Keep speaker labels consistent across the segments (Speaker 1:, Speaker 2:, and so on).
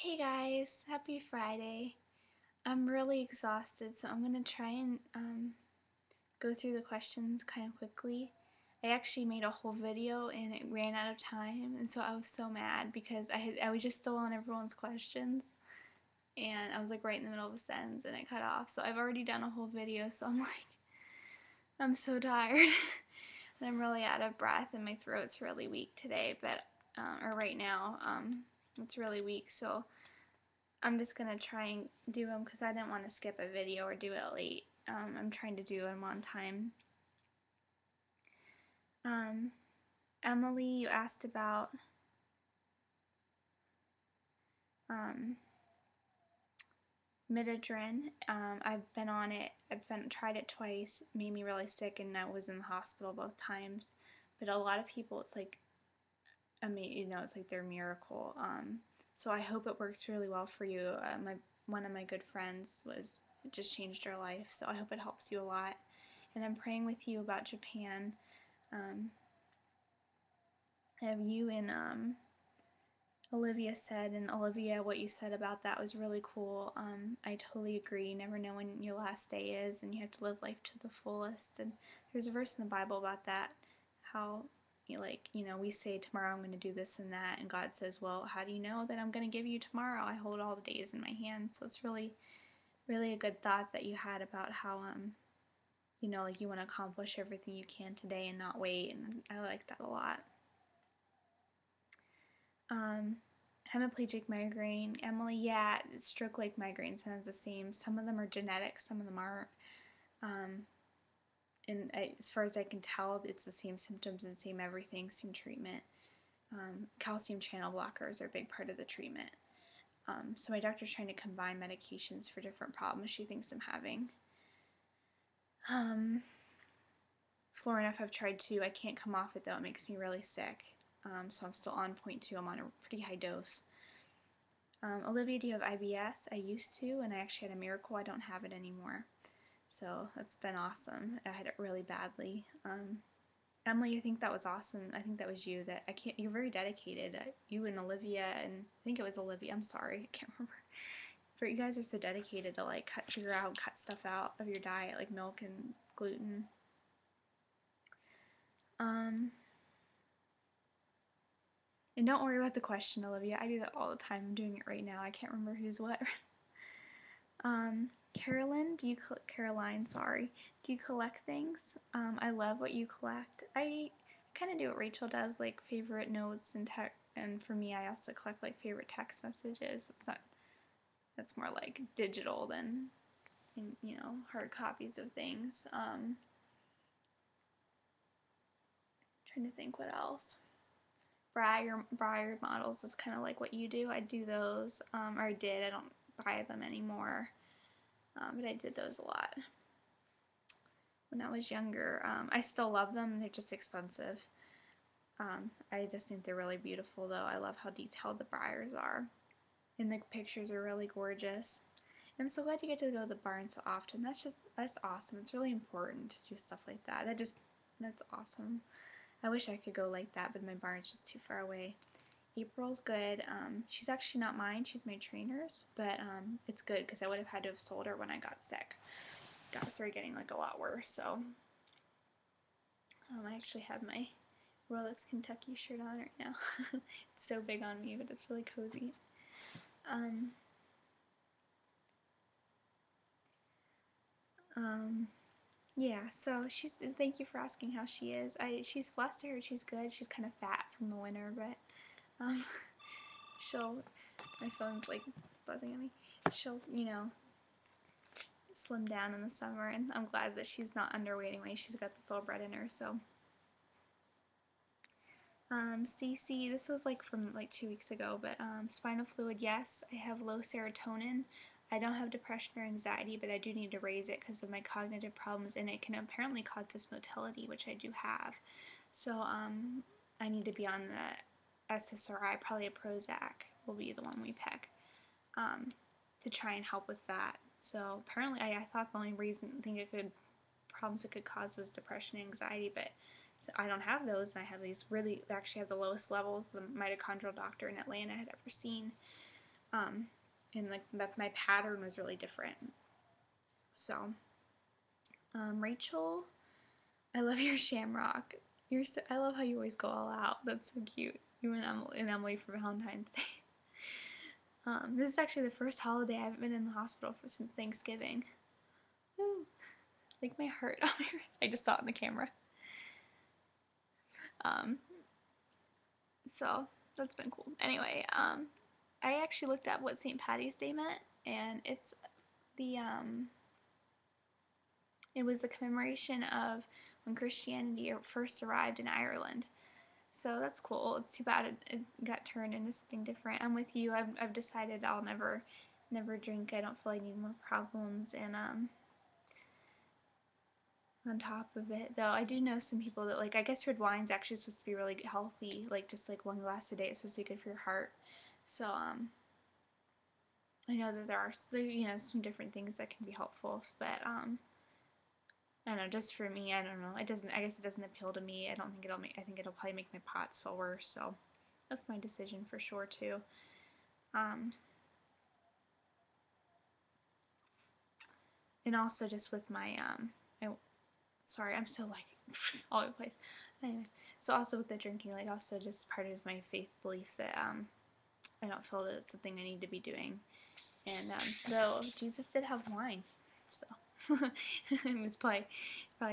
Speaker 1: Hey guys, happy Friday. I'm really exhausted, so I'm gonna try and go through the questions kind of quickly. I actually made a whole video and it ran out of time, and so I was so mad because I was just still on everyone's questions, and I was like right in the middle of a sentence and it cut off. So I've already done a whole video, so I'm like, I'm so tired. And I'm really out of breath and my throat's really weak today, but or right now, it's really weak, so I'm just gonna try and do them because I didn't want to skip a video or do it late. I'm trying to do them on time. Um, Emily, you asked about um, Midodrine. I've been on it. Tried it twice. Made me really sick, and I was in the hospital both times. But a lot of people, it's like, it's like their miracle. So I hope it works really well for you. One of my good friends it just changed her life, so I hope it helps you a lot. And I'm praying with you about Japan. Have you and Olivia said, and Olivia, what you said about that was really cool. I totally agree. You never know when your last day is, and you have to live life to the fullest. And there's a verse in the Bible about that, how we say tomorrow I'm going to do this and that, and God says, well, how do you know that I'm going to give you tomorrow? I hold all the days in my hand. So it's really, really a good thought that you had about how you want to accomplish everything you can today and not wait, and I like that a lot. Hemiplegic migraine. Emily, yeah, stroke-like migraine sounds the same. Some of them are genetic, some of them aren't. And as far as I can tell, it's the same symptoms and same everything, same treatment. Calcium channel blockers are a big part of the treatment. So my doctor's trying to combine medications for different problems she thinks I'm having. Florinef I've tried too. I can't come off it though. It makes me really sick. So I'm still on 0.2. I'm on a pretty high dose. Olivia, do you have IBS? I used to, and I actually had a miracle. I don't have it anymore. So that's been awesome. I had it really badly. Emily, I think that was awesome. I think that was you. You're very dedicated. You and Olivia, and I think it was Olivia. I'm sorry, I can't remember. But you guys are so dedicated to cut stuff out of your diet, like milk and gluten. And don't worry about the question, Olivia. I do that all the time. I'm doing it right now. I can't remember who's what. Caroline, Caroline, sorry. Do you collect things? I love what you collect. I kind of do what Rachel does, like favorite notes and text. And for me, I also collect like favorite text messages. That's more like digital than, hard copies of things. Trying to think what else. Briar models is kind of like what you do. I do those, or I did. I don't buy them anymore, but I did those a lot when I was younger. I still love them. They're just expensive. I just think they're really beautiful, though. I love how detailed the briars are, and the pictures are really gorgeous. And I'm so glad you get to go to the barn so often. That's awesome. It's really important to do stuff like that. That's awesome. I wish I could go like that, but my barn's just too far away. April's good. She's actually not mine. She's my trainer's, but it's good because I would have had to have sold her when I got sick. Started getting like a lot worse. So I actually have my Rolex Kentucky shirt on right now. It's so big on me, but it's really cozy. Yeah, so thank you for asking how she is. She's flustered, she's good. She's kind of fat from the winter, but my phone's like buzzing at me. She'll, slim down in the summer, and I'm glad that she's not underweight anyway. She's got the thoroughbred in her, so. Stacy, this was like from like 2 weeks ago, but spinal fluid, yes. I have low serotonin. I don't have depression or anxiety, but I do need to raise it because of my cognitive problems, and it can apparently cause dysmotility, which I do have. So I need to be on the SSRI, probably a Prozac will be the one we pick, to try and help with that. So apparently I thought the only problems it could cause was depression and anxiety, but so I don't have those, and I have these actually have the lowest levels the mitochondrial doctor in Atlanta had ever seen. and like my pattern was really different. So, Rachel, I love your shamrock. I love how you always go all out. That's so cute. You and Emily for Valentine's Day. This is actually the first holiday I haven't been in the hospital since Thanksgiving. Woo. Like my heart. I just saw it in the camera. So that's been cool. Anyway, I actually looked up what St. Patty's Day meant, and it was a commemoration of when Christianity first arrived in Ireland. So that's cool. It's too bad it got turned into something different. I'm with you. I've decided I'll never drink. I don't feel I need more problems. And on top of it, though, I do know some people that, like, I guess red wine's actually supposed to be really healthy. Like, just like 1 glass a day is supposed to be good for your heart. So I know that there are some different things that can be helpful, but I don't know, just for me, I don't know. I guess it doesn't appeal to me. I think it'll probably make my POTS feel worse, so that's my decision for sure too. And also just with my sorry, I'm so like all over the place. Anyway, so also with the drinking, like also just part of my faith belief that I don't feel that it's something I need to be doing. And though Jesus did have wine, so it was probably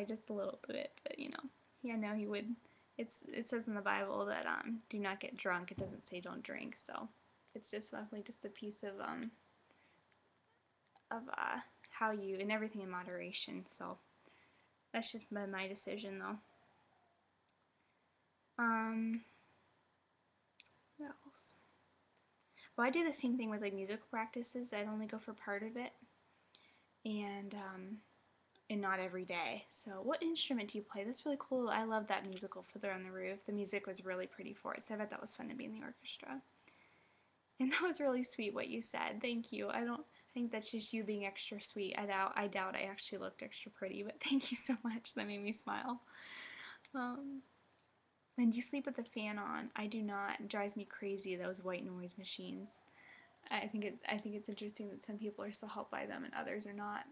Speaker 1: just a little bit, but yeah, no, he would. It says in the Bible that do not get drunk. It doesn't say don't drink, so it's just definitely just a piece of how you, and everything in moderation. So that's just my decision though. What else? Well, I do the same thing with like musical practices. I'd only go for part of it, and not every day. So what instrument do you play? That's really cool. I love that musical, Fiddler on the Roof. The music was really pretty for it, so I bet that was fun to be in the orchestra. And that was really sweet what you said. Thank you. I think that's just you being extra sweet. I doubt I actually looked extra pretty, but thank you so much. That made me smile. And you sleep with the fan on. I do not. It drives me crazy, those white noise machines. I think it's interesting that some people are still helped by them and others are not.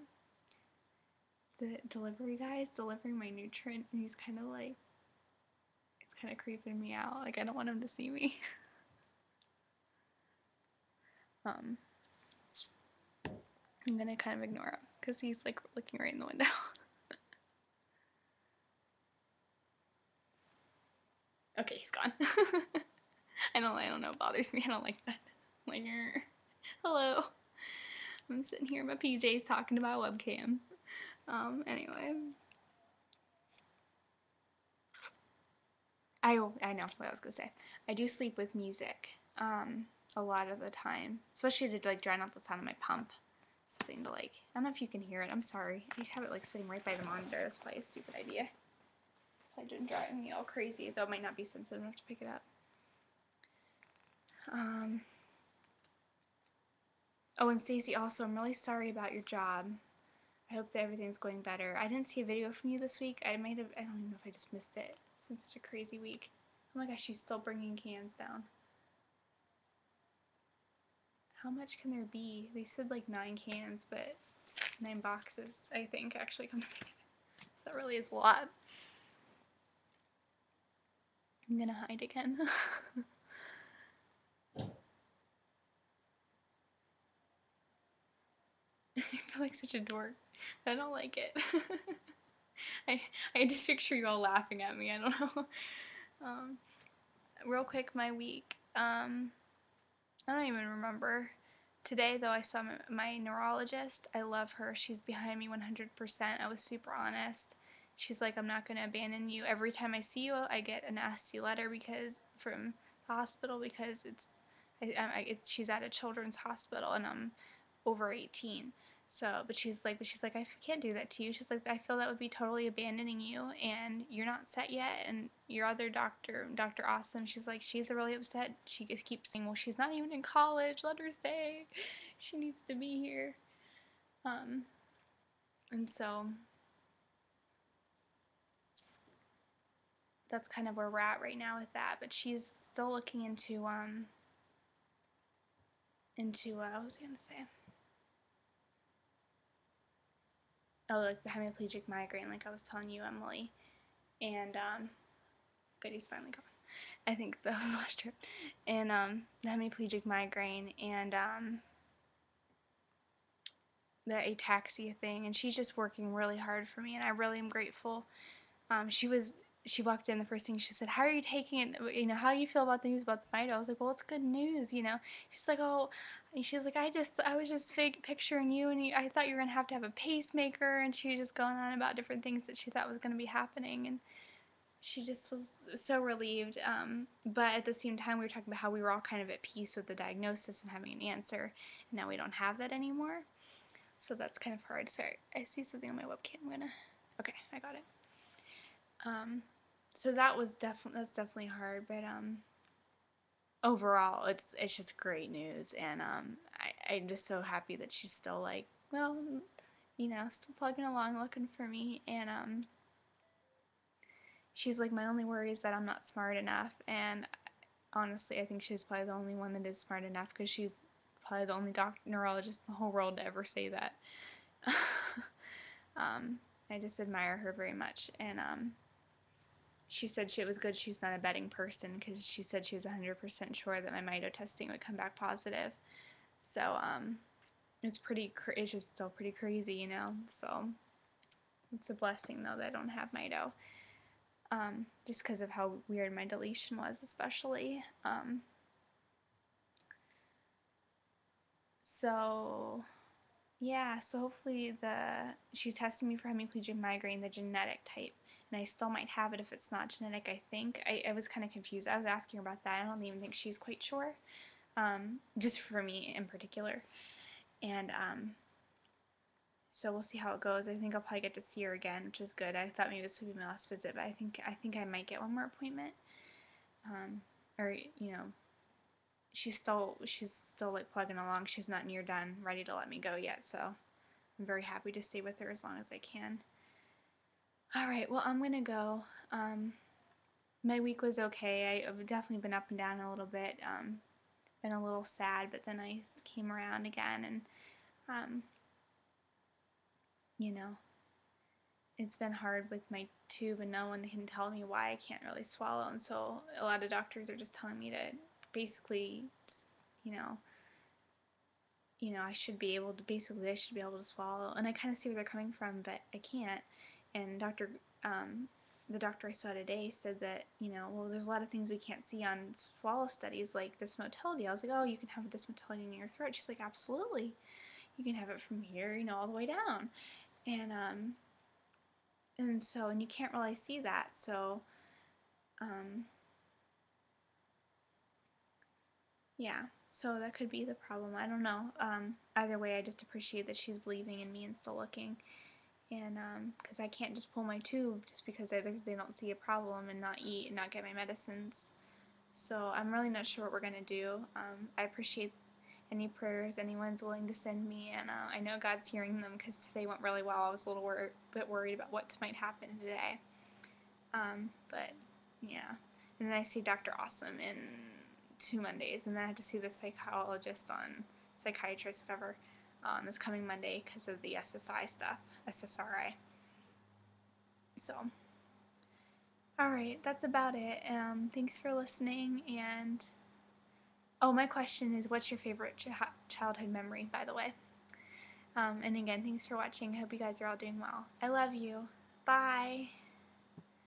Speaker 1: The delivery guy is delivering my nutrient, and he's kind of like, it's kind of creeping me out. Like, I don't want him to see me. I'm gonna kind of ignore him because he's like looking right in the window. Okay, he's gone. I don't know, it bothers me. I don't like that. I'm like, hello. I'm sitting here in my PJs talking to my webcam. Anyway. I know what I was gonna say. I do sleep with music, a lot of the time, especially to like drown out the sound of my pump. Something to like, I don't know if you can hear it. I'm sorry. I have it like sitting right by the monitor. That's probably a stupid idea. Probably didn't drive me all crazy, though it might not be sensitive enough to pick it up. Oh, and Stacey, also, I'm really sorry about your job. I hope that everything's going better. I didn't see a video from you this week. I don't even know if I just missed it. It's been such a crazy week. Oh my gosh, she's still bringing cans down. How much can there be? They said like 9 cans, but 9 boxes, I think, actually come to think of it. That really is a lot. I'm gonna hide again. I feel like such a dork. I don't like it. I just picture you all laughing at me. I don't know. Real quick, my week. I don't even remember. Today, though, I saw my neurologist. I love her. She's behind me 100%. I was super honest. She's like, I'm not going to abandon you. Every time I see you, I get a nasty letter from the hospital because she's at a children's hospital and I'm over 18. So, but she's like, I can't do that to you. She's like, I feel that would be totally abandoning you, and you're not set yet. And your other doctor, Dr. Awesome, she's like, she's really upset. She just keeps saying, well, she's not even in college. Let her stay. She needs to be here. And so that's kind of where we're at right now with that. But she's still looking into into, what was I going to say? Oh, like the hemiplegic migraine, like I was telling you, Emily. And, good, he's finally gone. I think that was the last trip. And, the hemiplegic migraine and, the ataxia thing. And she's just working really hard for me, and I really am grateful. She walked in, the first thing she said, how are you taking it, how do you feel about the news about the mito? I was like, well, it's good news. She's like, oh, and she's like, I was just picturing you, and I thought you were going to have a pacemaker. And she was just going on about different things that she thought was going to be happening, and she just was so relieved. But at the same time, we were talking about how we were all kind of at peace with the diagnosis and having an answer, and now we don't have that anymore. So that's kind of hard. Sorry, I see something on my webcam. Okay, I got it. So that's definitely hard, but overall, it's just great news, and I'm just so happy that she's still like, well, still plugging along, looking for me, and she's like, my only worry is that I'm not smart enough, and honestly, I think she's probably the only one that is smart enough, because she's probably the only neurologist in the whole world to ever say that. I just admire her very much, and she said it was good she's not a betting person, because she said she was 100% sure that my mito testing would come back positive. So it's just still pretty crazy, So it's a blessing though that I don't have mito, just because of how weird my deletion was, especially. So yeah, so hopefully she's testing me for hemiplegic migraine, the genetic type, and I still might have it if it's not genetic, I think. I was kind of confused. I was asking her about that. I don't even think she's quite sure, just for me in particular. And so we'll see how it goes. I think I'll probably get to see her again, which is good. I thought maybe this would be my last visit, but I think I might get one more appointment. Or she's still like plugging along. She's not near done, ready to let me go yet, so I'm very happy to stay with her as long as I can. All right, well, I'm gonna go. My week was okay. I've definitely been up and down a little bit. Been a little sad, but then I came around again, and it's been hard with my tube, and no one can tell me why I can't really swallow, and so a lot of doctors are just telling me to basically, I should be able to swallow, and I kind of see where they're coming from, but I can't. And the doctor I saw today said that, well, there's a lot of things we can't see on swallow studies, like dysmotility. I was like, oh, you can have a dysmotility in your throat. She's like, absolutely. You can have it from here, all the way down. And you can't really see that. So, yeah. So that could be the problem. I don't know. Either way, I just appreciate that she's believing in me and still looking. And because I can't just pull my tube just because they don't see a problem and not eat and not get my medicines. So I'm really not sure what we're going to do. I appreciate any prayers anyone's willing to send me, and I know God's hearing them, because today went really well. I was a little bit worried about what might happen today. But yeah. And then I see Dr. Awesome in 2 Mondays, and then I have to see the psychiatrist, whatever, this coming Monday because of the SSRI. So, alright, that's about it. Thanks for listening, and my question is, what's your favorite childhood memory, by the way? And again, thanks for watching. I hope you guys are all doing well. I love you. Bye!